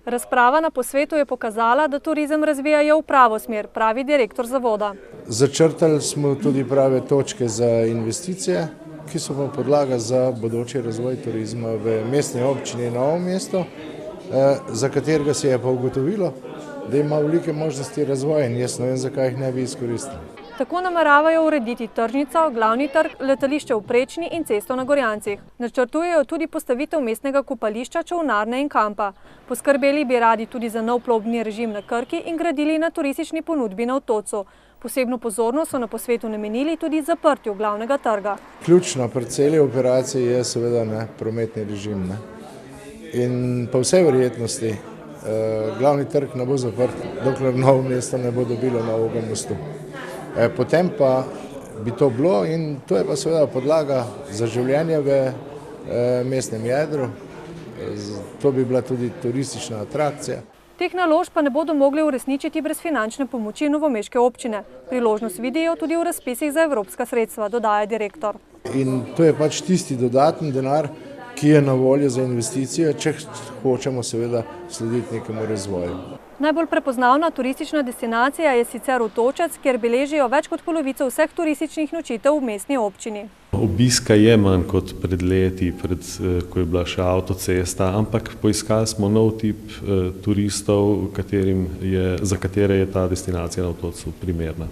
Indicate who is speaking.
Speaker 1: Razprava na posvetu je pokazala, da turizem razvijajo v pravo smer, pravi direktor zavoda.
Speaker 2: Začrtali smo tudi prave točke za investicije, ki so pa podlaga za bodoči razvoj turizma v mestni občini Novo mesto, za katerega se je pa ugotovilo, da ima velike možnosti razvoja in jaz ne vem, zakaj jih ne bi izkoristili.
Speaker 1: Tako nameravajo urediti tržnico, glavni trg, letališče v Prečni in cesto na Gorjancih. Načrtujejo tudi postavitev mestnega kopališča, čolnarne in kampa. Poskrbeli bi radi tudi za nov plovbni režim na Krki in gradili na turistični ponudbi na Otocu. Posebno pozornost so na posvetu namenili tudi zaprtju glavnega trga.
Speaker 2: Ključno pri celi operaciji je seveda prometni režim. In po vsej verjetnosti glavni trg ne bo zaprt, dokler Novo mesto ne bo dobilo novega mostu. Potem pa bi to bilo in to je pa seveda podlaga za življenje v mestnem jedru. To bi bila tudi turistična atrakcija.
Speaker 1: Teh naložb pa ne bodo mogli uresničiti brez finančne pomoči novomeške občine. Priložnost vidijo tudi v razpisih za evropska sredstva, dodaja direktor.
Speaker 2: In to je pač tisti dodatni denar, ki je na voljo za investicije, če hočemo seveda slediti nekemu razvoju.
Speaker 1: Najbolj prepoznavna turistična destinacija je sicer Otočec, kjer beležijo več kot polovico vseh turističnih nočitev v mestni občini.
Speaker 3: Obiska je manj kot pred leti, ko je bila še avtocesta, ampak poiskali smo nov tip turistov, za katere je ta destinacija na Otočcu primerna.